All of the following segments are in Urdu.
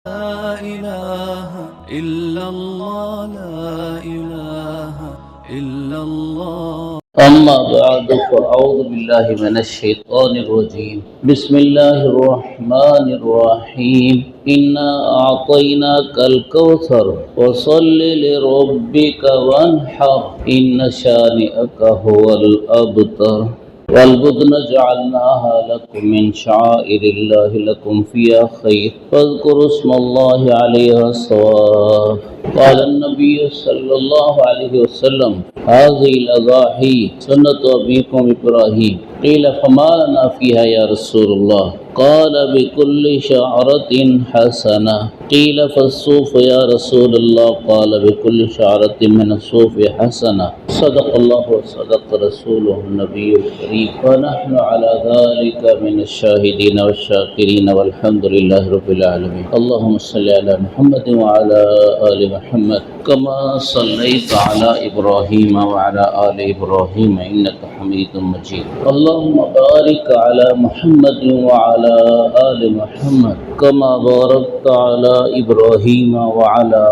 لا إله إلا الله لا إله إلا الله. أما بعد فأعوذ بالله من الشيطان الرجيم. بسم الله الرحمن الرحيم. إنا أعطيناك الكوثر وصل لربك وانحر إن شانئك هو الأبتر. والبدن جعلناها لكم من شعائر الله لكم فيها خير فاذكروا اسم الله عليها الصواف. قال النبي صلى الله عليه وسلم هذه الأضاحي سنة أبيكم إبراهيم. قيل فما لنا فيها يا رسول الله؟ قال بكل شعرة حسنة. قيل فالصوف يا رسول الله؟ قال بكل شعرة من الصوف حسنة. صدق الله وصدق رسوله النبي الكريم ونحن على ذلك من الشاهدين والشاكرين والحمد لله رب العالمين. اللهم صل على محمد وعلى آل محمد كما صليت على إبراهيم وعلى آل إبراهيم إنك حميد مجيد. اللهم بارك على محمد وعلى آل محمد كما باركت على إبراهيم وعلى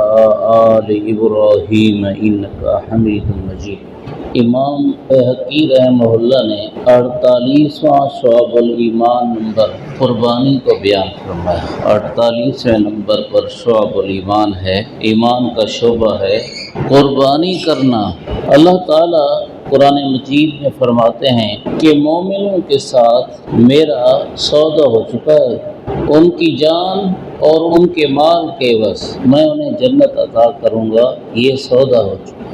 آل إبراهيم إنك حميد مجيد. امام بہقی رحمہ اللہ نے 48واں شعب الایمان نمبر قربانی کو بیان فرمایا۔ 48ویں نمبر پر شعب الایمان ہے، ایمان کا شعبہ ہے قربانی کرنا۔ اللہ تعالیٰ قرآن مجید میں فرماتے ہیں کہ مومنوں کے ساتھ میرا سودا ہو چکا ہے، ان کی جان اور ان کے مال کے عوض میں انہیں جنت عطا کروں گا، یہ سودا ہو چکا ہے۔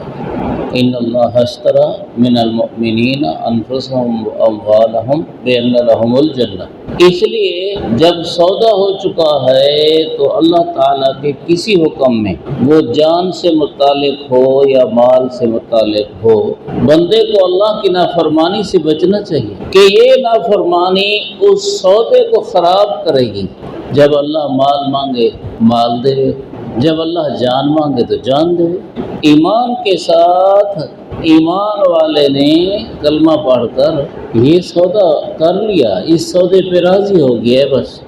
ان اللہ اشتری من المؤمنین انفسهم واموالهم بان لهم الجنہ۔ اس لیے جب سودا ہو چکا ہے تو اللہ تعالیٰ کے کسی حکم میں وہ جان سے متعلق ہو یا مال سے متعلق ہو، بندے کو اللہ کی نافرمانی سے بچنا چاہیے کہ یہ نافرمانی اس سودے کو خراب کرے گی۔ جب اللہ مال مانگے مال دے، جب اللہ جان مانگے تو جان دے۔ ایمان کے ساتھ ایمان والے نے کلمہ پڑھ کر یہ سودا کر لیا، اس سودے پہ راضی ہو گیا ہے۔ بس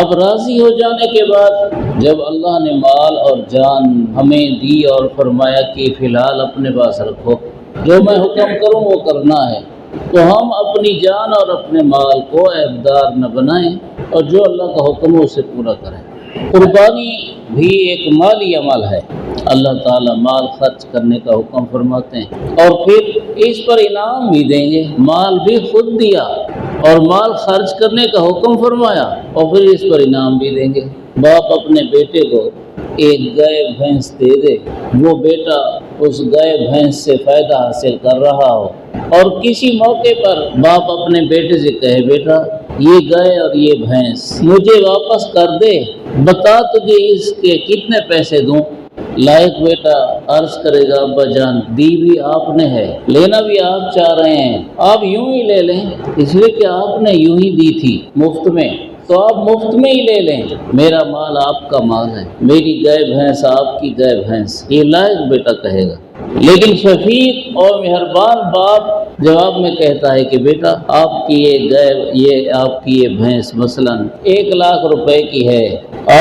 اب راضی ہو جانے کے بعد جب اللہ نے مال اور جان ہمیں دی اور فرمایا کہ فی الحال اپنے پاس رکھو، جو میں حکم کروں وہ کرنا ہے، تو ہم اپنی جان اور اپنے مال کو عیبدار نہ بنائیں اور جو اللہ کا حکم ہے اسے پورا کریں۔ قربانی بھی ایک مالی عمل ہے۔ اللہ تعالیٰ مال خرچ کرنے کا حکم فرماتے ہیں اور پھر اس پر انعام بھی دیں گے۔ مال بھی خود دیا اور مال خرچ کرنے کا حکم فرمایا اور پھر اس پر انعام بھی دیں گے۔ باپ اپنے بیٹے کو ایک گائے بھینس دے دے، وہ بیٹا اس گائے بھینس سے فائدہ حاصل کر رہا ہو اور کسی موقع پر باپ اپنے بیٹے سے کہے بیٹا یہ گائے اور یہ بھینس مجھے واپس کر دے، بتا تجھے اس کے کتنے پیسے دوں۔ لائق بیٹا عرض کرے گا ابا جان دی بھی آپ نے ہے، لینا بھی آپ چاہ رہے ہیں، آپ یوں ہی لے لیں، اس لیے کہ آپ نے یوں ہی دی تھی مفت میں، تو آپ مفت میں ہی لے لیں، میرا مال آپ کا مال ہے، میری گائے بھینس آپ کی گائے بھینس، یہ لائق بیٹا کہے گا۔ لیکن شفیق اور مہربان باپ جواب میں کہتا ہے کہ بیٹا آپ کی یہ گائے، یہ آپ کی یہ بھینس مثلاً 1 لاکھ روپے کی ہے،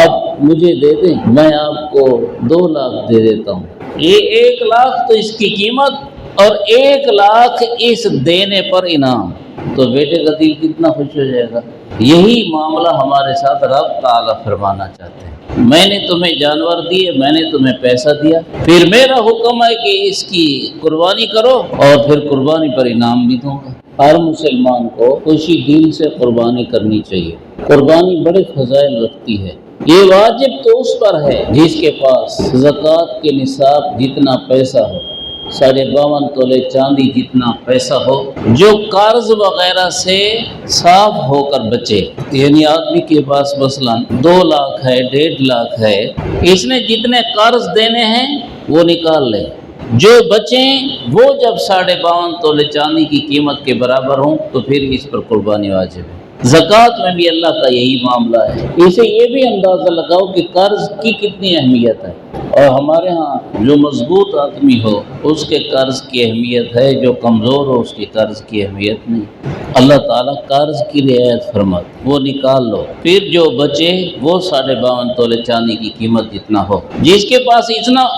آپ مجھے دے دیں، میں آپ کو 2 لاکھ دے دیتا ہوں۔ یہ 1 لاکھ تو اس کی قیمت اور 1 لاکھ اس دینے پر انعام، تو بیٹے کا دل کتنا خوش ہو جائے گا۔ یہی معاملہ ہمارے ساتھ رب تعالیٰ فرمانا چاہتے ہیں۔ میں نے تمہیں جانور دیے، میں نے تمہیں پیسہ دیا، پھر میرا حکم ہے کہ اس کی قربانی کرو اور پھر قربانی پر انعام بھی دوں گا۔ ہر مسلمان کو خوشی دل سے قربانی کرنی چاہیے۔ قربانی بڑے فضائل رکھتی ہے۔ یہ واجب تو اس پر ہے جس کے پاس زکوٰۃ کے نصاب جتنا پیسہ ہو، 52.5 تولے چاندی جتنا پیسہ ہو، جو قرض وغیرہ سے صاف ہو کر بچے، یعنی آدمی کے پاس مثلاً 2 لاکھ ہے، 1.5 لاکھ ہے، اس نے جتنے قرض دینے ہیں وہ نکال لے، جو بچیں وہ جب 52.5 تولے چاندی کی قیمت کے برابر ہوں تو پھر اس پر قربانی واجب ہے۔ زکوٰۃ میں بھی اللہ کا یہی معاملہ ہے۔ اسے یہ بھی اندازہ لگاؤ کہ قرض کی کتنی اہمیت ہے، اور ہمارے ہاں جو مضبوط آدمی ہو اس کے قرض کی اہمیت ہے، جو کمزور ہو اس کے قرض کی اہمیت نہیں۔ اللہ تعالیٰ قرض کی رعایت فرماتا، وہ نکال لو، پھر جو بچے وہ 52.5 تولے چاندی کی قیمت جتنا ہو۔ جس کے پاس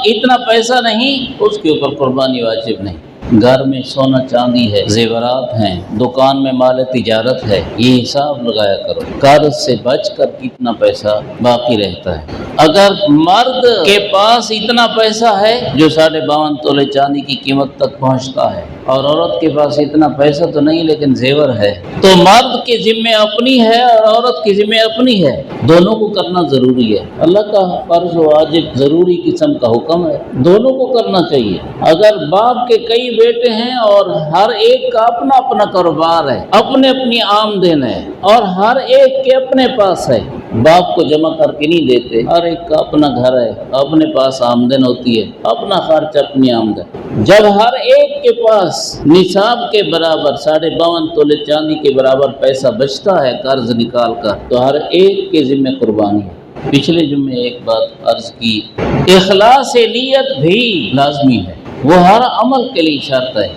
اتنا پیسہ نہیں اس کے اوپر قربانی واجب نہیں۔ گھر میں سونا چاندی ہے، زیورات ہیں، دکان میں مال تجارت ہے، یہ حساب لگایا کرو، قرض سے بچ کر کتنا پیسہ باقی رہتا ہے۔ اگر مرد کے پاس اتنا پیسہ ہے جو 52.5 تولے چاندی کی قیمت تک پہنچتا ہے، اور عورت کے پاس اتنا پیسہ تو نہیں لیکن زیور ہے، تو مرد کے ذمہ اپنی ہے اور عورت کے ذمہ اپنی ہے، دونوں کو کرنا ضروری ہے۔ اللہ کا فرض و واجب ضروری قسم کا حکم ہے، دونوں کو کرنا چاہیے۔ اگر باپ کے کئی بیٹے ہیں اور ہر ایک کا اپنا اپنا کاروبار ہے، اپنی آمدن ہے، اور ہر ایک کے اپنے پاس ہے، باپ کو جمع کر کے نہیں دیتے، ہر ایک کا اپنا گھر ہے، اپنے پاس آمدن ہوتی ہے، اپنا خرچ اپنی آمدن۔ جب ہر ایک کے پاس نصاب کے برابر 52.5 تولے چاندی کے برابر پیسہ بچتا ہے قرض نکال کر، تو ہر ایک کے ذمہ قربانی ہے۔ پچھلے جمعے ایک بات عرض کی، اخلاص نیت بھی لازمی ہے، وہ ہر عمل کے لیے شرط ہے،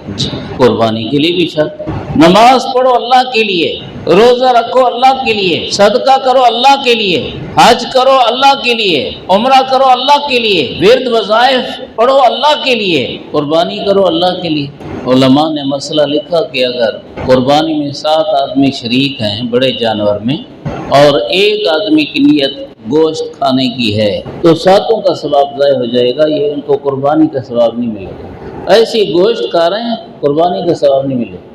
قربانی کے لیے بھی شرط ہے۔ نماز پڑھو اللہ کے لیے، روزہ رکھو اللہ کے لیے، صدقہ کرو اللہ کے لیے، حج کرو اللہ کے لیے، عمرہ کرو اللہ کے لیے، ورد وظائف پڑھو اللہ کے لیے، قربانی کرو اللہ کے لیے۔ علماء نے مسئلہ لکھا کہ اگر قربانی میں 7 آدمی شریک ہیں بڑے جانور میں، اور ایک آدمی کی نیت گوشت کھانے کی ہے، تو 7 کا ثواب ضائع ہو جائے گا، یہ ان کو قربانی کا ثواب نہیں ملے گا۔ ایسی گوشت کھا رہے ہیں، قربانی کا ثواب نہیں ملے گا۔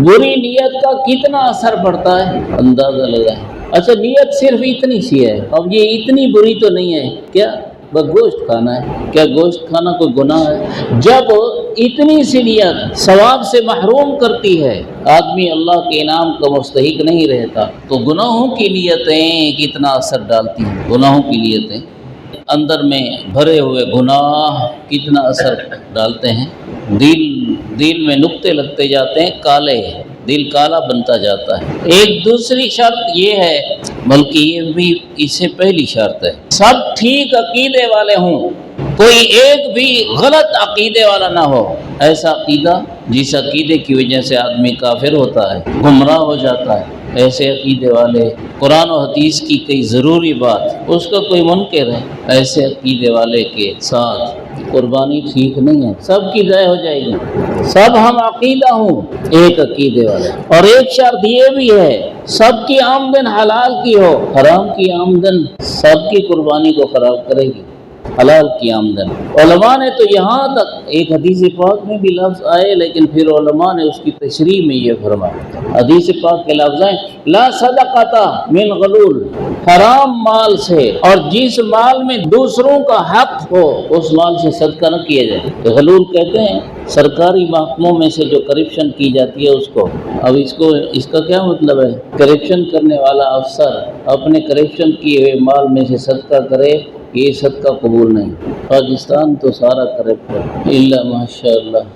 بری نیت کا کتنا اثر پڑتا ہے اندازہ لگائیں۔ اچھا نیت صرف اتنی سی ہے، اب یہ اتنی بری تو نہیں ہے، کیا بس گوشت کھانا ہے؟ کیا گوشت کھانا کوئی گناہ ہے؟ جب اتنی سی نیت ثواب سے محروم کرتی ہے، آدمی اللہ کے انعام کا مستحق نہیں رہتا، تو گناہوں کی نیتیں کتنا اثر ڈالتی ہیں۔ گناہوں کی نیتیں اندر میں بھرے ہوئے گناہ کتنا اثر ڈالتے ہیں، دل میں نقطے لگتے جاتے ہیں، کالے، دل کالا بنتا جاتا ہے۔ ایک دوسری شرط یہ ہے، بلکہ یہ بھی اس سے پہلی شرط ہے، سب ٹھیک عقیدے والے ہوں، کوئی ایک بھی غلط عقیدے والا نہ ہو۔ ایسا عقیدہ جس عقیدے کی وجہ سے آدمی کافر ہوتا ہے، گمراہ ہو جاتا ہے، ایسے عقیدے والے، قرآن و حدیث کی کئی ضروری بات اس کا کوئی منکر ہے، ایسے عقیدے والے کے ساتھ قربانی ٹھیک نہیں ہے، سب کی ضائع ہو جائے گی۔ سب ہم عقیدہ ہوں، ایک عقیدے والے، اور ایک شرط یہ بھی ہے، سب کی آمدن حلال کی ہو، حرام کی آمدن سب کی قربانی کو خراب کرے گی۔ حلال کی آمدن، علماء نے تو یہاں تک، ایک حدیث پاک میں بھی لفظ آئے لیکن پھر علماء نے اس کی تشریح میں یہ فرمایا، حدیث پاک کے لفظ ہیں لا صدقۃ من غلول، حرام مال سے اور جس مال میں دوسروں کا حق ہو اس مال سے صدقہ نہ کیا جائے۔ غلول کہتے ہیں سرکاری محکموں میں سے جو کرپشن کی جاتی ہے اس کو۔ اب اس کا کیا مطلب ہے؟ کرپشن کرنے والا افسر اپنے کرپشن کیے ہوئے مال میں سے صدقہ کرے، یہ صدقہ قبول نہیں۔ پاکستان تو سارا کرپٹ ہے، الا ماشاء اللہ،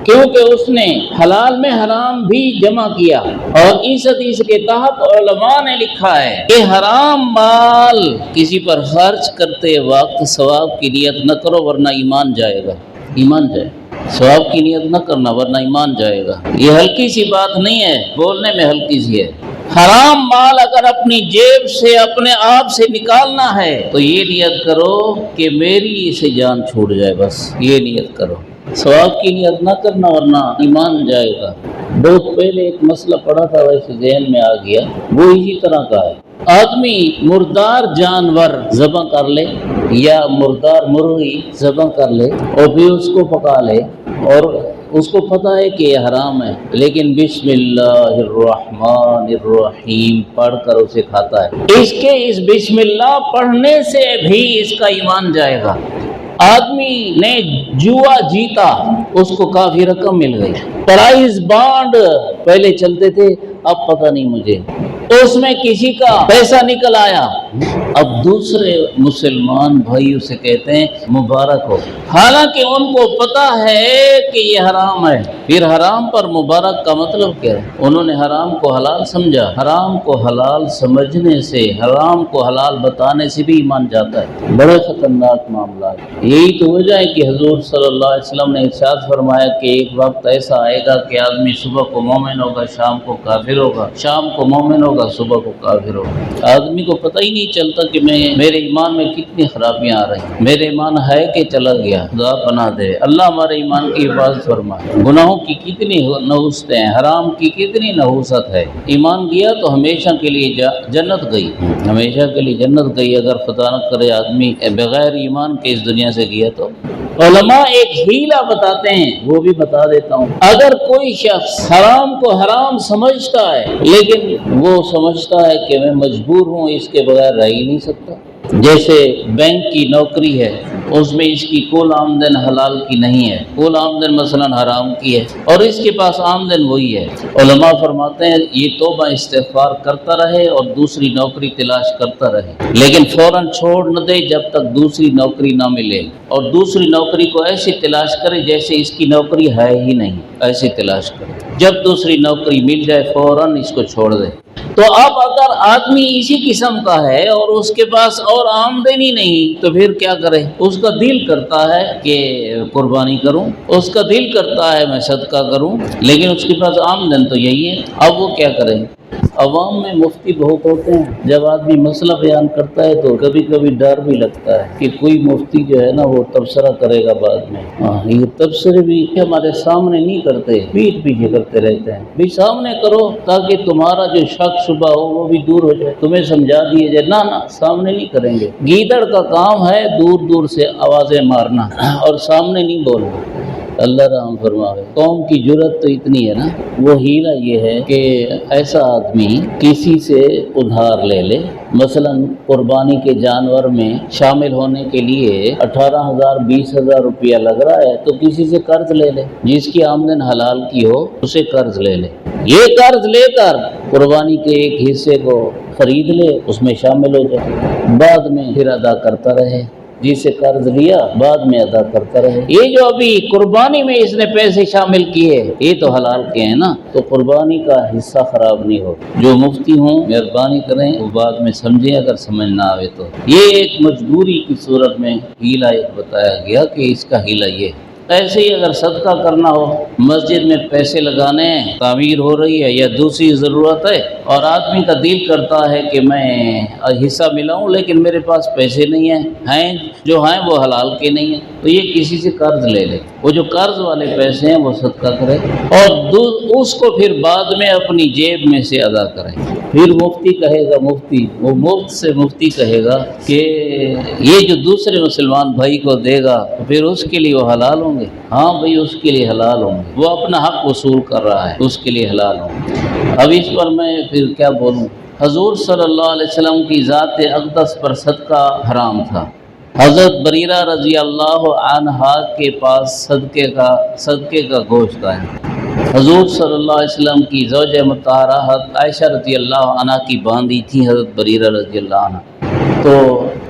کیونکہ اس نے حلال میں حرام بھی جمع کیا۔ اور اس حدیث کے تحت علماء نے لکھا ہے کہ حرام مال کسی پر خرچ کرتے وقت ثواب کی نیت نہ کرو ورنہ ایمان جائے گا، ایمان جائے، ثواب کی نیت نہ کرنا ورنہ ایمان جائے گا۔ یہ ہلکی سی بات نہیں ہے، بولنے میں ہلکی سی ہے۔ حرام مال اگر اپنی جیب سے اپنے آپ سے نکالنا ہے تو یہ نیت کرو کہ میری اسے جان چھوٹ جائے، بس یہ نیت کرو، ثواب کی نیت نہ کرنا ورنہ ایمان جائے گا۔ بہت پہلے ایک مسئلہ پڑا تھا، ویسے ذہن میں آ گیا، وہ اسی طرح کا ہے۔ آدمی مردار جانور ذبح کر لے یا مردار مرغی ذبح کر لے اور پھر اس کو پکا لے، اور اس کو پتہ ہے کہ یہ حرام ہے، لیکن بسم اللہ الرحمن الرحیم پڑھ کر اسے کھاتا ہے۔ اس بسم اللہ پڑھنے سے بھی اس کا ایمان جائے گا۔ آدمی نے جوا جیتا، اس کو کافی رقم مل گئی، پرائز بانڈ پہلے چلتے تھے، اب پتہ نہیں مجھے، تو اس میں کسی کا پیسہ نکل آیا اب دوسرے مسلمان بھائی اسے کہتے ہیں مبارک ہو، حالانکہ ان کو پتا ہے کہ یہ حرام ہے۔ پھر حرام پر مبارک کا مطلب کیا ہے؟ انہوں نے حرام کو حلال سمجھا۔ حرام کو حلال سمجھنے سے، حرام کو حلال بتانے سے بھی ایمان جاتا ہے۔ بڑے خطرناک معاملات۔ یہی تو وجہ ہے کہ حضور صلی اللہ علیہ وسلم نے ارشاد فرمایا کہ ایک وقت ایسا آئے گا کہ آدمی صبح کو مومن ہوگا، شام کو کافر ہوگا، شام کو مومن ہوگا، صبح کو کافر ہوگا۔ آدمی کو پتہ ہی نہیں چلتا کہ میرے ایمان میں کتنی خرابیاں آ رہی ہیں، میرے ایمان ہے کہ چلا گیا۔ خدا پناہ دے، اللہ ہمارے ایمان کی حفاظت فرمائے۔ گناہوں کی کتنی نحوستیں ہیں، حرام کی کتنی نحوست ہے۔ ایمان گیا تو ہمیشہ کے لیے جنت گئی، ہمیشہ کے لیے جنت گئی۔ اگر خدا نہ کرے آدمی بغیر ایمان کے اس دنیا سے گیا تو علماء ایک ہیلا بتاتے ہیں، وہ بھی بتا دیتا ہوں۔ اگر کوئی شخص حرام کو حرام سمجھتا ہے لیکن وہ سمجھتا ہے کہ میں مجبور ہوں، اس کے بغیر رہ ہی نہیں سکتا، جیسے بینک کی نوکری ہے، اس میں اس کی کل آمدن حلال کی نہیں ہے، کل آمدن مثلا حرام کی ہے، اور اس کے پاس آمدن وہی ہے۔ علماء فرماتے ہیں یہ توبہ استغفار کرتا رہے اور دوسری نوکری تلاش کرتا رہے، لیکن فوراً چھوڑ نہ دے جب تک دوسری نوکری نہ ملے، اور دوسری نوکری کو ایسی تلاش کرے جیسے اس کی نوکری ہے ہی نہیں، ایسی تلاش کرے۔ جب دوسری نوکری مل جائے فوراً اس کو چھوڑ دے۔ تو اب اگر آدمی اسی قسم کا ہے اور اس کے پاس اور آمدنی نہیں تو پھر کیا کرے؟ اس کا دل کرتا ہے کہ قربانی کروں، اس کا دل کرتا ہے میں صدقہ کروں، لیکن اس کے پاس آمدن تو یہی ہے۔ اب وہ کیا کرے؟ عوام میں مفتی بہت ہوتے ہیں، جب آدمی مسئلہ بیان کرتا ہے تو کبھی کبھی ڈر بھی لگتا ہے کہ کوئی مفتی جو ہے نا وہ تبصرہ کرے گا بعد میں۔ یہ تبصرے بھی ہمارے سامنے نہیں کرتے، پیٹھ پیچھے کرتے رہتے ہیں۔ بھی سامنے کرو تاکہ تمہارا جو شک شبہ ہو وہ بھی دور ہو جائے، تمہیں سمجھا دیے جائے۔ نہ سامنے نہیں کریں گے۔ گیدڑ کا کام ہے دور دور سے آوازیں مارنا اور سامنے نہیں بولنا۔ اللہ رحم فرماوے۔ قوم کی جرت تو اتنی ہے نا، وہ ہیلا یہ ہے کہ ایسا آدمی کسی سے ادھار لے لے، مثلا قربانی کے جانور میں شامل ہونے کے لیے 18,000 20,000 روپیہ لگ رہا ہے تو کسی سے قرض لے لے، جس کی آمدن حلال کی ہو اسے قرض لے لے۔ یہ قرض لے کر قربانی کے ایک حصے کو خرید لے، اس میں شامل ہو جائے، بعد میں پھر ادا کرتا رہے۔ جسے قرض لیا بعد میں ادا کرتا رہے۔ یہ جو ابھی قربانی میں اس نے پیسے شامل کیے یہ تو حلال کے ہیں نا، تو قربانی کا حصہ خراب نہیں ہو۔ جو مفتی ہوں مہربانی کریں وہ بعد میں سمجھیں، اگر سمجھ نہ آئے تو۔ یہ ایک مجبوری کی صورت میں ہیلا ایک بتایا گیا کہ اس کا ہیلا یہ ہے۔ ایسے ہی اگر صدقہ کرنا ہو، مسجد میں پیسے لگانے ہیں، تعمیر ہو رہی ہے یا دوسری ضرورت ہے، اور آدمی کا دل کرتا ہے کہ میں حصہ ملاؤں لیکن میرے پاس پیسے نہیں ہیں جو ہیں وہ حلال کے نہیں ہیں، تو یہ کسی سے قرض لے لے۔ وہ جو قرض والے پیسے ہیں وہ صدقہ کرے اور اس کو پھر بعد میں اپنی جیب میں سے ادا کرے۔ پھر مفتی کہے گا، مفتی وہ مفت سے مفتی کہے گا کہ یہ جو دوسرے مسلمان بھائی کو دے گا پھر اس کے لیے وہ حلال ہوں گے۔ ہاں بھائی اس کے لیے حلال ہوں گے، وہ اپنا حق وصول کر رہا ہے، اس کے لیے حلال ہوں گے۔ اب اس پر میں پھر کیا بولوں؟ حضور صلی اللہ علیہ وسلم کی ذات اقدس پر صدقہ حرام تھا۔ حضرت بریرہ رضی اللہ عنہ کے پاس صدقے کا گوشت آیا۔ حضور صلی اللہ علیہ وسلم کی زوجہ مطہرہ حضرت عائشہ رضی اللہ عنہ کی باندھی تھی حضرت بریرہ رضی اللہ عنہ، تو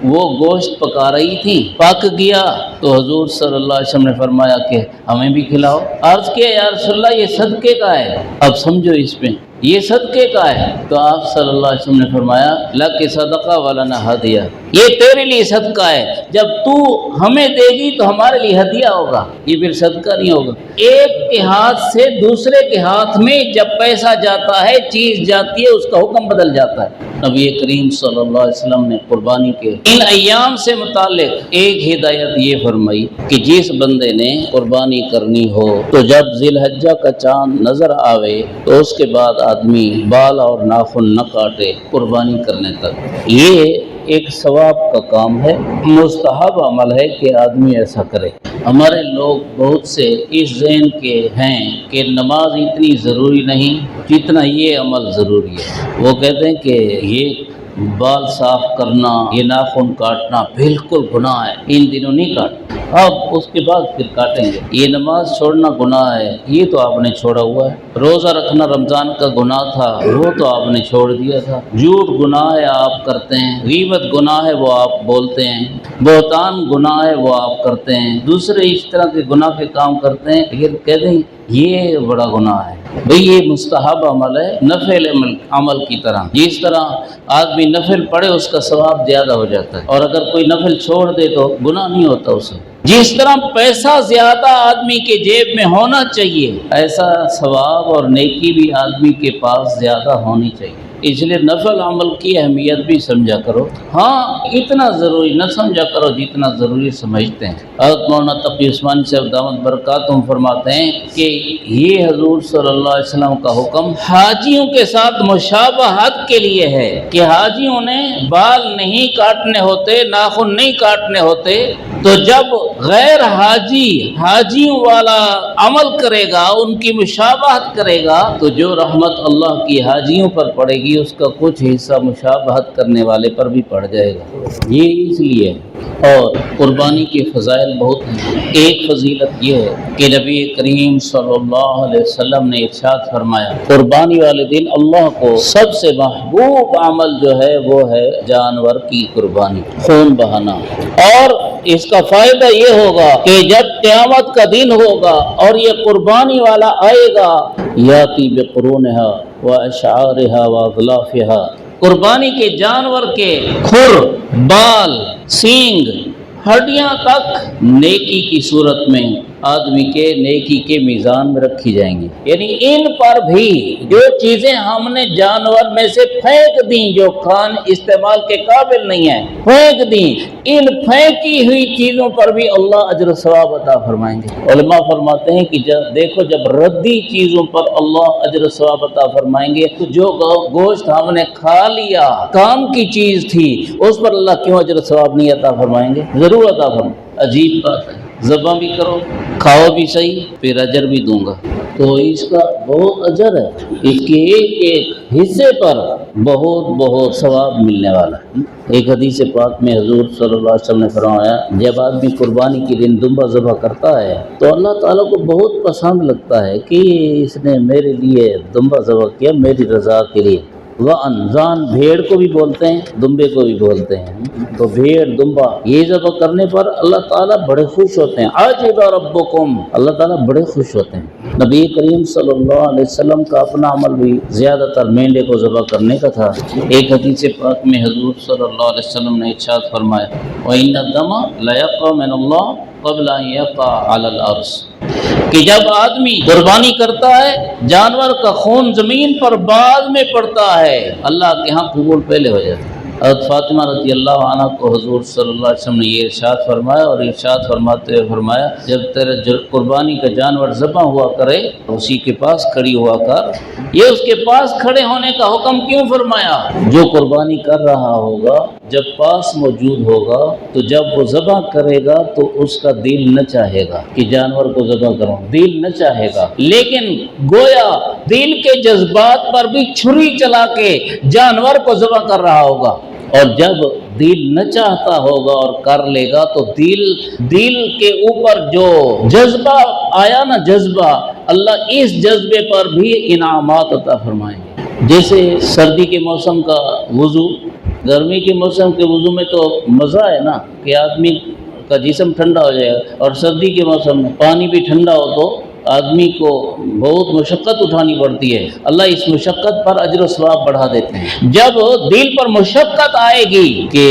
وہ گوشت پکا رہی تھی، پک گیا تو حضور صلی اللہ علیہ وسلم نے فرمایا کہ ہمیں بھی کھلاؤ۔ عرض کیا یا رسول اللہ یہ صدقے کا ہے، اب سمجھو اس پہ یہ صدقے کا ہے، تو آپ صلی اللہ علیہ وسلم نے فرمایا لک صدقہ ولنا ہدیہ، یہ تیرے لیے صدقہ ہے، جب تو ہمیں دے گی تو ہمارے لیے ہدیہ ہوگا، یہ پھر صدقہ نہیں ہوگا۔ ایک کے ہاتھ سے دوسرے کے ہاتھ میں جب پیسہ جاتا ہے، چیز جاتی ہے، اس کا حکم بدل جاتا ہے۔ نبی کریم صلی اللہ علیہ وسلم نے قربانی کے ان ایام سے متعلق ایک ہدایت یہ فرمائی کہ جس بندے نے قربانی کرنی ہو تو جب ذی الحجہ کا چاند نظر آوے تو اس کے بعد آدمی بال اور ناخن نہ کاٹے قربانی کرنے تک۔ یہ ایک ثواب کا کام ہے، مستحب عمل ہے کہ آدمی ایسا کرے۔ ہمارے لوگ بہت سے اس ذہن کے ہیں کہ نماز اتنی ضروری نہیں جتنا یہ عمل ضروری ہے۔ وہ کہتے ہیں کہ یہ بال صاف کرنا، یہ ناخن کاٹنا بالکل گناہ ہے، ان دنوں نہیں کاٹنا۔ اب اس کے بعد پھر کاٹیں گے۔ یہ نماز چھوڑنا گناہ ہے، یہ تو آپ نے چھوڑا ہوا ہے۔ روزہ رکھنا رمضان کا گناہ تھا، وہ تو آپ نے چھوڑ دیا تھا۔ جھوٹ گناہ ہے، آپ کرتے ہیں۔ غیبت گناہ ہے، وہ آپ بولتے ہیں۔ بہتان گناہ ہے، وہ آپ کرتے ہیں۔ دوسرے اس طرح کے گناہ کے کام کرتے ہیں، لیکن کہتے ہیں یہ بڑا گناہ ہے۔ بھئی یہ مستحب عمل ہے، نفل عمل کی طرح۔ جس طرح آدمی نفل پڑھے اس کا ثواب زیادہ ہو جاتا ہے، اور اگر کوئی نفل چھوڑ دے تو گناہ نہیں ہوتا اسے۔ جس طرح پیسہ زیادہ آدمی کے جیب میں ہونا چاہیے، ایسا ثواب اور نیکی بھی آدمی کے پاس زیادہ ہونی چاہیے۔ اس لیے نفل عمل کی اہمیت بھی سمجھا کرو۔ ہاں اتنا ضروری نہ سمجھا کرو جتنا ضروری سمجھتے ہیں۔ حضرت مولانا تقی عثمانی صاحب دامت برکاتہم فرماتے ہیں کہ یہ حضور صلی اللہ علیہ وسلم کا حکم حاجیوں کے ساتھ مشابہت کے لیے ہے کہ حاجیوں نے بال نہیں کاٹنے ہوتے، ناخن نہیں کاٹنے ہوتے، تو جب غیر حاجی حاجیوں والا عمل کرے گا، ان کی مشابہت کرے گا، تو جو رحمت اللہ کی حاجیوں پر پڑے گی اس کا کچھ حصہ مشابہت کرنے والے پر بھی پڑ جائے گا۔ یہ اس لیے اور قربانی کے فضائل بہت ہیں۔ ایک فضیلت یہ ہے کہ نبی کریم صلی اللہ علیہ وسلم نے ارشاد فرمایا، قربانی والے دن اللہ کو سب سے محبوب عمل جو ہے وہ ہے جانور کی قربانی، خون بہانا۔ اور اس کا فائدہ یہ ہوگا کہ جب قیامت کا دن ہوگا اور یہ قربانی والا آئے گا، یاتی بقرونہا واشعارہا واظلافہا، قربانی کے جانور کے کھر، بال، سینگ، ہڈیاں تک نیکی کی صورت میں آدمی کے نیکی کے میزان میں رکھی جائیں گی۔ یعنی ان پر بھی جو چیزیں ہم نے جانور میں سے پھینک دیں، جو کھان استعمال کے قابل نہیں ہیں، پھینک دیں، ان پھینکی ہوئی چیزوں پر بھی اللہ اجر و ثواب عطا فرمائیں گے۔ علماء فرماتے ہیں کہ دیکھو جب ردی چیزوں پر اللہ اجر و ثواب عطا فرمائیں گے تو جو گوشت ہم نے کھا لیا، کام کی چیز تھی، اس پر اللہ کیوں اجر و ثواب نہیں عطا فرمائیں گے؟ ضرور عطا فرمائیں۔ عجیب بات ہے، ذبح بھی کرو، کھاؤ بھی صحیح، پھر اجر بھی دوں گا۔ تو اس کا بہت اجر ہے، اس کے ایک ایک حصے پر بہت بہت ثواب ملنے والا ہے۔ ایک حدیث پاک میں حضور صلی اللہ علیہ وسلم نے فرمایا، جب آدمی قربانی کے دن دمبا ذبح کرتا ہے تو اللہ تعالیٰ کو بہت پسند لگتا ہے کہ اس نے میرے لیے دمبا ذبح کیا، میری رضا کے لیے۔ وَأَنزان، بھیڑ کو بھی بولتے ہیں، دمبے کو بھی بولتے ہیں۔ تو بھیڑ، دمبا یہ ذبح کرنے پر اللہ تعالیٰ بڑے خوش ہوتے ہیں۔ عَجِبَ رَبُّكُمْ، اللہ تعالیٰ بڑے خوش ہوتے ہیں۔ نبی کریم صلی اللہ علیہ وسلم کا اپنا عمل بھی زیادہ تر مینڈے کو ذبح کرنے کا تھا۔ ایک حدیث پاک میں حضور صلی اللہ علیہ وسلم نے ارشاد فرمایا، وَإِنَّ الدَّمَ لَيَقْعُ مِنَ اللَّهِ قبل ان یقع علی الارض، کہ جب آدمی قربانی کرتا ہے جانور کا خون زمین پر بعد میں پڑتا ہے، اللہ کے ہاں قبول پہلے ہو جاتا ہے۔ حضرت فاطمہ رضی اللہ عنہ کو حضور صلی اللہ علیہ وسلم نے یہ ارشاد فرمایا، اور ارشاد فرماتے ہوئے فرمایا، جب تیرے قربانی کا جانور ذبح ہوا کرے اسی کے پاس کھڑی ہوا کر۔ یہ اس کے پاس کھڑے ہونے کا حکم کیوں فرمایا؟ جو قربانی کر رہا ہوگا جب پاس موجود ہوگا تو جب وہ ذبح کرے گا تو اس کا دل نہ چاہے گا کہ جانور کو ذبح کروں، دل نہ چاہے گا، لیکن گویا دل کے جذبات پر بھی چھری چلا کے جانور کو ذبح کر رہا ہوگا۔ اور جب دل نہ چاہتا ہوگا اور کر لے گا تو دل کے اوپر جو جذبہ آیا نا، جذبہ، اللہ اس جذبے پر بھی انعامات عطا فرمائیں گے۔ جیسے سردی کے موسم کا وضو، گرمی کے موسم کے وضو میں تو مزہ ہے نا کہ آدمی کا جسم ٹھنڈا ہو جائے گا، اور سردی کے موسم میں پانی بھی ٹھنڈا ہو تو آدمی کو بہت مشقت اٹھانی پڑتی ہے۔ اللہ اس مشقت پر اجر و ثواب بڑھا دیتے ہیں۔ جب دل پر مشقت آئے گی کہ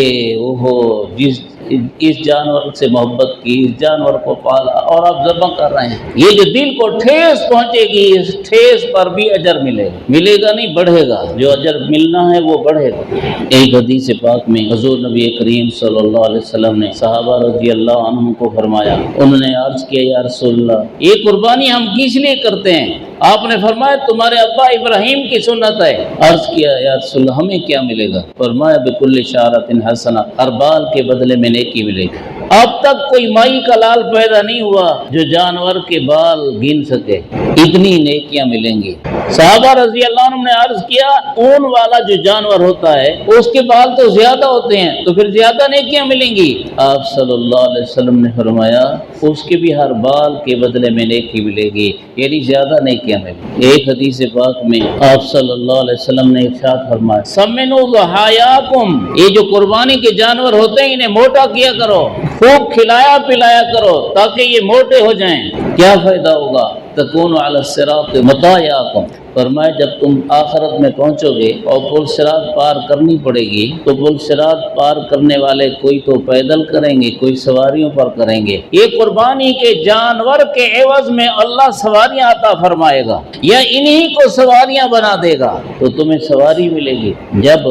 اس جانور سے محبت کی، اس جانور کو پالا اور آپ ذبح کر رہے ہیں، یہ جو دل کو ٹھیس پہنچے گی، اس ٹھیس پر بھی اجر ملے گا نہیں، بڑھے گا، جو اجر ملنا ہے وہ بڑھے گا۔ ایک حدیث پاک میں حضور نبی کریم صلی اللہ علیہ وسلم نے صحابہ رضی اللہ عنہم کو فرمایا، انہوں نے عرض کیا، یا رسول اللہ یہ قربانی ہم کس لیے کرتے ہیں؟ آپ نے فرمایا تمہارے ابا ابراہیم کی سنت ہے۔ عرض کیا، یا رسول اللہ ہمیں کیا ملے گا؟ فرمایا بکل شعرۃ حسنہ، ہر بال کے بدلے میں نیکی ملے گی۔ اب تک کوئی مائی کا لال پیدا نہیں ہوا جو جانور کے بال گن سکے، اتنی نیکیاں ملیں گی۔ صحابہ رضی اللہ عنہ نے عرض کیا اون والا جو جانور ہوتا ہے اس کے بال تو زیادہ ہوتے ہیں تو پھر زیادہ نیکیاں ملیں گی؟ آپ صلی اللہ علیہ وسلم نے فرمایا اس کے بھی ہر بال کے بدلے میں نیکی ملے گی، یعنی زیادہ نیکیاں ملیں گی۔ ایک حدیث پاک میں آپ صلی اللہ علیہ وسلم نے ارشاد فرمایا سمنوا ضحایاکم، یہ جو قربانی کے جانور ہوتے ہیں انہیں موٹا کیا کرو، خوب کھلایا پلایا کرو تاکہ یہ موٹے ہو جائیں۔ کیا فائدہ ہوگا؟ تکون علی الصراط مطایاکم، فرمایا جب تم آخرت میں پہنچو گے اور پل صراط پار کرنی پڑے گی تو پل صراط پار کرنے والے کوئی تو پیدل کریں گے، کوئی سواریوں پر کریں گے۔ یہ قربانی کے جانور کے عوض میں اللہ سواریاں عطا فرمائے گا یا انہی کو سواریاں بنا دے گا تو تمہیں سواری ملے گی۔ جب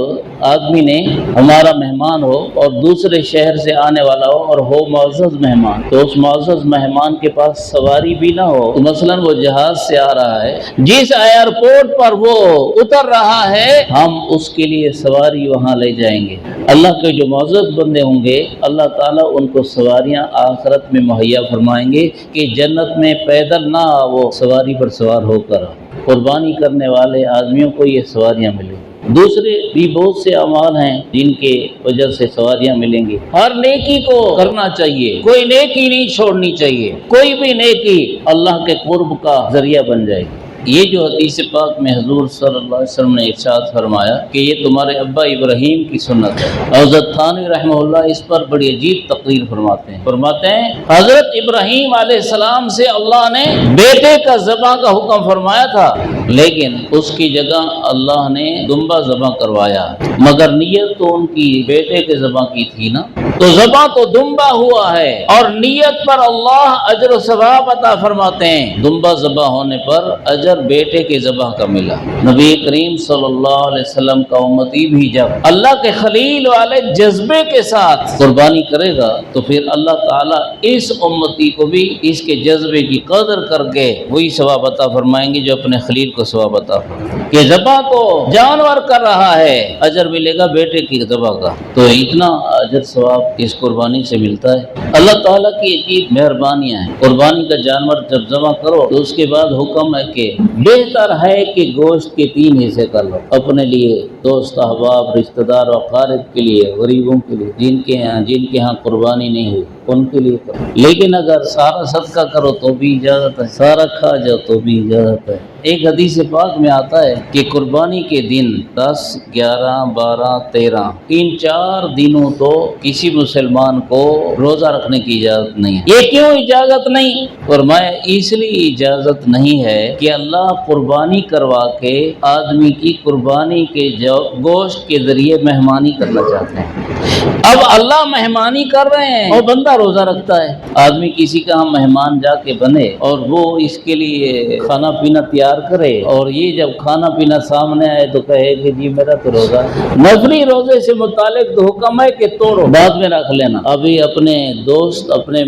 آدمی نے ہمارا مہمان ہو اور دوسرے شہر سے آنے والا ہو اور ہو معزز مہمان، تو اس معزز مہمان کے پاس سواری بھی نہ ہو، تو مثلاً وہ جہاز سے آ رہا ہے، جس ایئرپورٹ پر وہ اتر رہا ہے ہم اس کے لیے سواری وہاں لے جائیں گے۔ اللہ کے جو معزز بندے ہوں گے اللہ تعالیٰ ان کو سواریاں آخرت میں مہیا فرمائیں گے کہ جنت میں پیدل نہ وہ سواری پر سوار ہو کر، قربانی کرنے والے آدمیوں کو یہ سواریاں ملیں گی۔ دوسرے بھی بہت سے اعمال ہیں جن کے وجہ سے سواریاں ملیں گی۔ ہر نیکی کو کرنا چاہیے، کوئی نیکی نہیں چھوڑنی چاہیے، کوئی بھی نیکی اللہ کے قرب کا ذریعہ بن جائے گی۔ یہ جو حدیث پاک میں حضور صلی اللہ علیہ وسلم نے ارشاد فرمایا کہ یہ تمہارے ابا ابراہیم کی سنت ہے، حضرت تھانوی رحمہ اللہ اس پر بڑی عجیب تقریر فرماتے ہیں حضرت ابراہیم علیہ السلام سے اللہ نے بیٹے کا ذبح کا حکم فرمایا تھا لیکن اس کی جگہ اللہ نے دمبا ذبح کروایا، مگر نیت تو ان کی بیٹے کے ذبح کی تھی نا، تو ذبح تو دمبا ہوا ہے اور نیت پر اللہ اجر و ثواب عطا فرماتے ہیں۔ دمبا ذبح ہونے پر اجر بیٹے کے ذبح کا ملا۔ نبی کریم صلی اللہ علیہ وسلم کا امتی بھی جب اللہ کے خلیل والے جذبے کے ساتھ قربانی کرے گا تو پھر اللہ تعالیٰ اس امتی کو بھی اس کے جذبے کی قدر کر کے وہی ثواب عطا فرمائیں گے جو اپنے خلیل کو ثواب عطا فرمائیں گے۔ یہ ذبح تو جانور کر رہا ہے، اجر ملے گا بیٹے کی ذبح کا، تو اتنا اجر ثواب اس قربانی سے ملتا ہے۔ اللہ تعالیٰ کی عجیب مہربانیاں ہیں۔ قربانی کا جانور جب ذبح کرو تو اس کے بعد حکم ہے کہ بہتر ہے کہ گوشت کے 3 حصے کر لو، اپنے لیے، دوست احباب، رشتہ دار و اقارب کے لیے، غریبوں کے لیے، جن کے ہاں قربانی نہیں ہوئی ان کے لیے کرو۔ لیکن اگر سارا صدقہ کرو تو بھی اجازت ہے، سارا کھا جاؤ تو بھی اجازت ہے۔ ایک حدیث پاک میں آتا ہے کہ قربانی کے دن 10، 11، 12، 13 ان 4 دنوں تو کسی مسلمان کو روزہ رکھنے کی اجازت نہیں ہے۔ یہ کیوں اجازت نہیں؟ فرمایا اس لیے اجازت نہیں ہے کہ اللہ قربانی کروا کے آدمی کی قربانی کے گوشت کے ذریعے مہمانی کرنا چاہتے ہیں۔ اب اللہ مہمانی کر رہے ہیں اور بندہ روزہ رکھتا ہے۔ آدمی کسی کا مہمان جا کے بنے اور وہ اس کے لیے کھانا پینا تیار کرے اور یہ جب کھانا پینا سامنے آئے تو کہے کہ جی میرا تو روزہ ہے۔ نفلی روزے سے متعلق تو حکم ہے کہ توڑو، بعد میں رکھ لینا، ابھی اپنے دوست اپنے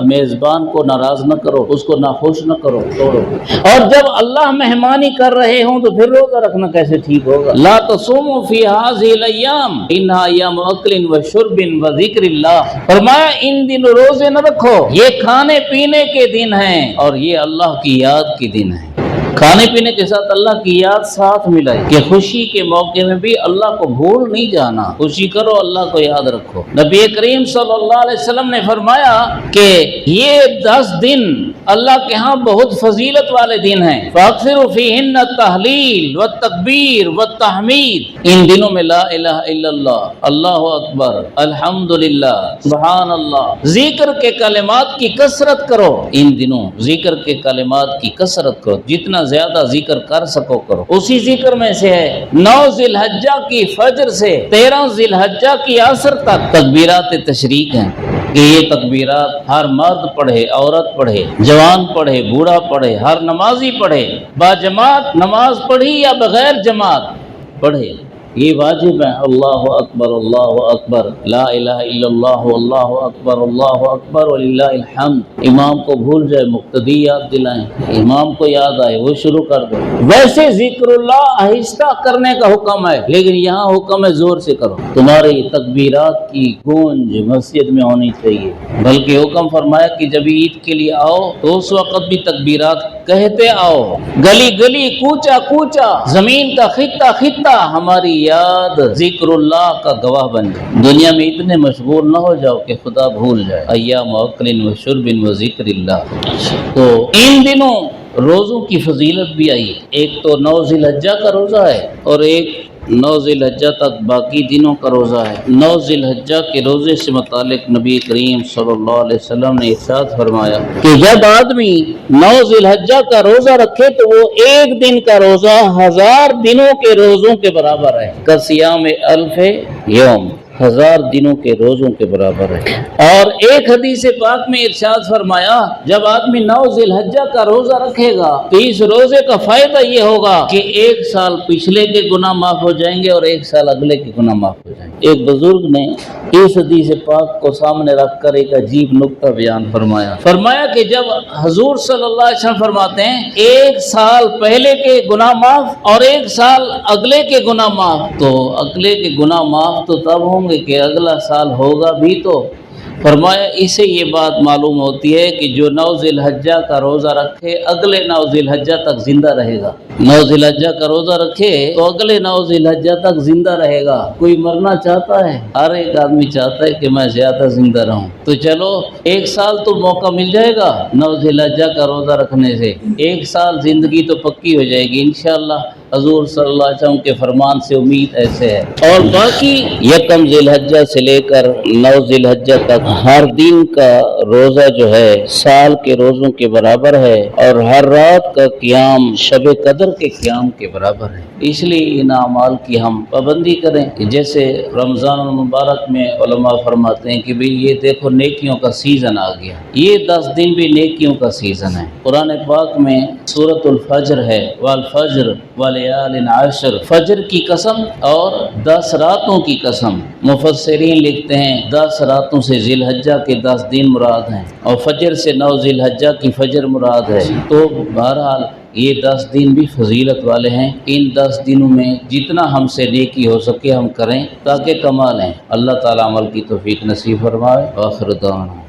میزبان کو ناراض نہ کرو، اس کو ناخوش نہ کرو، توڑو۔ اور جب اللہ مہمانی کر رہے ہوں تو پھر روزہ رکھنا کیسے ٹھیک ہوگا؟ لا تصوموا فی هذه الايام انها ایام اکل وشرب وذکر اللہ، فرمایا ان دن روزے نہ رکھو، یہ کھانے پینے کے دن ہیں اور یہ اللہ کی یاد کے دن ہیں۔ کھانے پینے کے ساتھ اللہ کی یاد ساتھ ملائی کہ خوشی کے موقع میں بھی اللہ کو بھول نہیں جانا، خوشی کرو اللہ کو یاد رکھو۔ نبی کریم صلی اللہ علیہ وسلم نے فرمایا کہ یہ 10 دن اللہ کے ہاں بہت فضیلت والے دن ہیں، فاکثروا فیہن التہلیل والتکبیر والتحمید، ان دنوں میں لا الہ الا اللہ، اللہ اکبر، الحمدللہ، سبحان اللہ، ذکر کے کلمات کی کثرت کرو۔ ان دنوں ذکر کے کلمات کی کثرت کرو، جتنا زیادہ ذکر کر سکو کرو۔ اسی ذکر میں سے ہے 9 ذی الحجہ کی فجر سے 13 ذی الحجہ کی عصر تک تکبیرات تشریق ہیں کہ یہ تکبیرات ہر مرد پڑھے، عورت پڑھے، جوان پڑھے، بوڑھا پڑھے، ہر نمازی پڑھے، با جماعت نماز پڑھی یا بغیر جماعت پڑھے، یہ واجب ہے۔ اللہ اکبر لا الہ الا اللہ اللہ اکبر وللہ الحمد۔ امام کو بھول جائے مقتدی یاد دلائیں، امام کو یاد آئے وہ شروع کر دو۔ ویسے ذکر اللہ آہستہ کرنے کا حکم ہے، لیکن یہاں حکم ہے زور سے کرو۔ تمہاری تکبیرات کی گونج مسجد میں ہونی چاہیے، بلکہ حکم فرمایا کہ جب عید کے لیے آؤ تو اس وقت بھی تکبیرات کہتے آؤ، گلی گلی کوچا کوچا زمین کا خطہ خطہ ہماری یاد ذکر اللہ کا گواہ بن جائے۔ دنیا میں اتنے مشغول نہ ہو جاؤ کہ خدا بھول جائے۔ ایام اکل و شرب و ذکر اللہ۔ تو ان دنوں روزوں کی فضیلت بھی آئی، ایک تو 9 ذی الحجہ کا روزہ ہے اور ایک 9 ذی الحجہ تک باقی دنوں کا روزہ ہے۔ 9 ذی الحجہ کے روزے سے متعلق نبی کریم صلی اللہ علیہ وسلم نے ارشاد فرمایا کہ جب آدمی 9 ذی الحجہ کا روزہ رکھے تو وہ ایک دن کا روزہ 1000 دنوں کے روزوں کے برابر ہے۔ کصیام الف یوم، 1000 دنوں کے روزوں کے برابر ہے۔ اور ایک حدیث پاک میں ارشاد فرمایا جب آدمی 9 ذی الحجہ کا روزہ رکھے گا تو اس روزے کا فائدہ یہ ہوگا کہ 1 سال پچھلے کے گناہ معاف ہو جائیں گے اور 1 سال اگلے کے گناہ معاف ہو جائیں گے۔ ایک بزرگ نے اس حدیث پاک کو سامنے رکھ کر ایک عجیب نکتہ بیان فرمایا کہ جب حضور صلی اللہ علیہ وسلم فرماتے ہیں 1 سال پہلے کے گناہ معاف اور 1 سال اگلے کے گناہ معاف، تو اگلے کے گناہ معاف تو تب ہوں گے کہ اگلا سال ہوگا بھی تو۔ فرمایا اس سے یہ بات معلوم ہوتی ہے کہ جو 9 ذی الحجہ کا روزہ رکھے اگلے 9 ذی الحجہ تک زندہ رہے گا۔ 9 ذی الحجہ کا روزہ رکھے تو اگلے 9 ذی الحجہ تک زندہ رہے گا۔ کوئی مرنا چاہتا ہے؟ ہر ایک آدمی چاہتا ہے کہ میں زیادہ زندہ رہوں، تو چلو 1 سال تو موقع مل جائے گا 9 ذی الحجہ کا روزہ رکھنے سے، 1 سال زندگی تو پکی ہو جائے گی انشاءاللہ۔ حضور صلی اللہ علیہ وسلم کے فرمان سے امید ایسے ہے۔ اور باقی 1 ذی الحجہ سے لے کر 9 ذی الحجہ تک ہر دن کا روزہ جو ہے سال کے روزوں کے برابر ہے، اور ہر رات کا قیام شب قدر کے قیام کے برابر ہے۔ اس لیے ان اعمال کی ہم پابندی کریں۔ جیسے رمضان المبارک میں علماء فرماتے ہیں کہ بھئی یہ دیکھو نیکیوں کا سیزن آ گیا، یہ 10 دن بھی نیکیوں کا سیزن ہے۔ قرآن پاک میں سورۃ الفجر ہے، والفجر ولیال عشر، فجر کی قسم اور 10 راتوں کی قسم۔ مفسرین لکھتے ہیں 10 راتوں سے ذی الحجہ کے 10 دن مراد ہیں، اور فجر سے 9 ذی الحجہ کی فجر مراد ہے۔ تو بہرحال یہ 10 دن بھی فضیلت والے ہیں۔ ان 10 دنوں میں جتنا ہم سے نیکی ہو سکے ہم کریں تاکہ کمال ہیں۔ اللہ تعالیٰ عمل کی توفیق نصیب فرمائے۔ آخر دعوانا